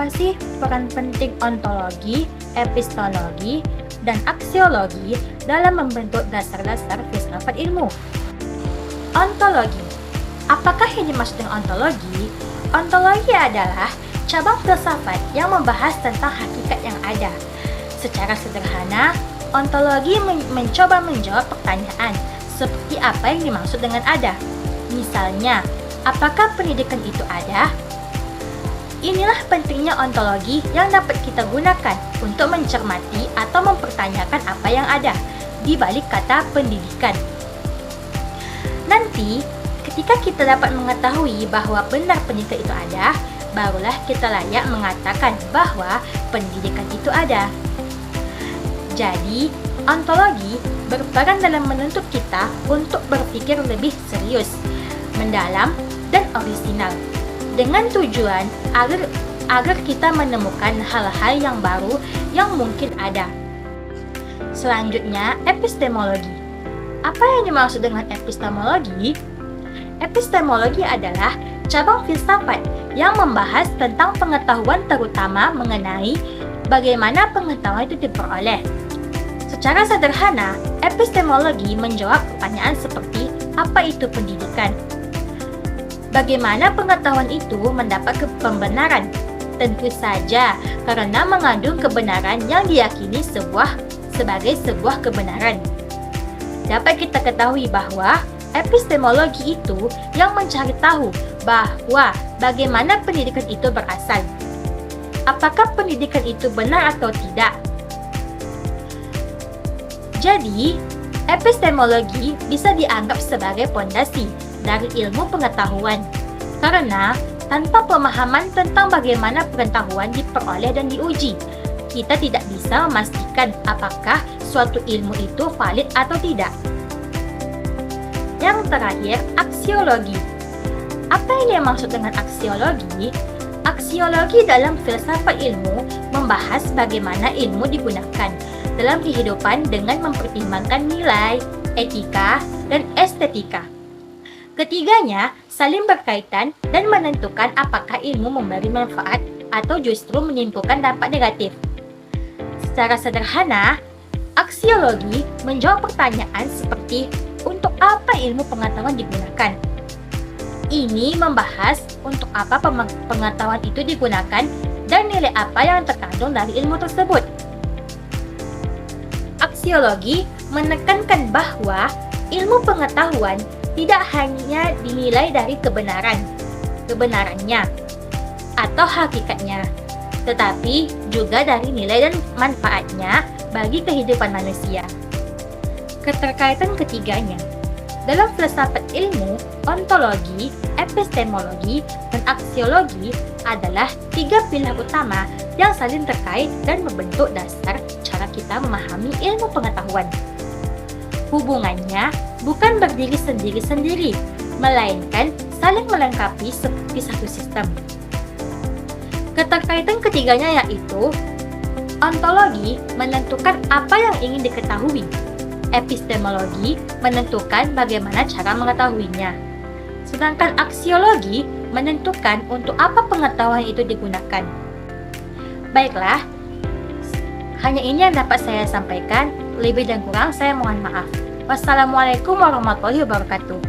apa sih peran penting ontologi, epistemologi, dan aksiologi dalam membentuk dasar-dasar filsafat ilmu? Ontologi. Apakah yang dimaksud dengan ontologi? Ontologi adalah cabang filsafat yang membahas tentang hakikat yang ada. Secara sederhana, ontologi mencoba menjawab pertanyaan seperti apa yang dimaksud dengan ada. Misalnya, apakah pendidikan itu ada? Inilah pentingnya ontologi yang dapat kita gunakan untuk mencermati atau mempertanyakan apa yang ada di balik kata pendidikan. Nanti, ketika kita dapat mengetahui bahwa benar pendidikan itu ada, barulah kita layak mengatakan bahwa pendidikan itu ada. Jadi, ontologi berperan dalam menuntut kita untuk berpikir lebih serius, mendalam, dan orisinal, dengan tujuan agar kita menemukan hal-hal yang baru yang mungkin ada. Selanjutnya, epistemologi. Apa yang dimaksud dengan epistemologi? Epistemologi adalah cabang filsafat yang membahas tentang pengetahuan, terutama mengenai bagaimana pengetahuan itu diperoleh. Secara sederhana, epistemologi menjawab pertanyaan seperti apa itu pendidikan? Bagaimana pengetahuan itu mendapat pembenaran? Tentu saja karena mengandung kebenaran yang diyakini sebagai sebuah kebenaran. Dapat kita ketahui bahwa epistemologi itu yang mencari tahu bahwa bagaimana pendidikan itu berasal. Apakah pendidikan itu benar atau tidak? Jadi, epistemologi bisa dianggap sebagai pondasi dari ilmu pengetahuan, karena tanpa pemahaman tentang bagaimana pengetahuan diperoleh dan diuji, kita tidak bisa memastikan apakah suatu ilmu itu valid atau tidak. Yang terakhir, aksiologi. Apa yang dimaksud dengan aksiologi? Aksiologi dalam filsafat ilmu membahas bagaimana ilmu digunakan dalam kehidupan dengan mempertimbangkan nilai, etika, dan estetika. Ketiganya saling berkaitan dan menentukan apakah ilmu memberi manfaat atau justru menimbulkan dampak negatif. Secara sederhana, aksiologi menjawab pertanyaan seperti untuk apa ilmu pengetahuan digunakan. Ini membahas untuk apa pengetahuan itu digunakan dan nilai apa yang terkandung dari ilmu tersebut. Aksiologi menekankan bahwa ilmu pengetahuan tidak hanya dinilai dari kebenarannya, atau hakikatnya, tetapi juga dari nilai dan manfaatnya bagi kehidupan manusia. Keterkaitan ketiganya dalam filsafat ilmu, ontologi, epistemologi, dan aksiologi adalah tiga pilar utama yang saling terkait dan membentuk dasar cara kita memahami ilmu pengetahuan. Hubungannya bukan berdiri sendiri-sendiri, melainkan saling melengkapi seperti satu sistem. Keterkaitan ketiganya yaitu ontologi menentukan apa yang ingin diketahui, epistemologi menentukan bagaimana cara mengetahuinya, sedangkan aksiologi menentukan untuk apa pengetahuan itu digunakan. Baiklah, hanya ini yang dapat saya sampaikan. Lebih dan kurang saya mohon maaf. Wassalamualaikum warahmatullahi wabarakatuh.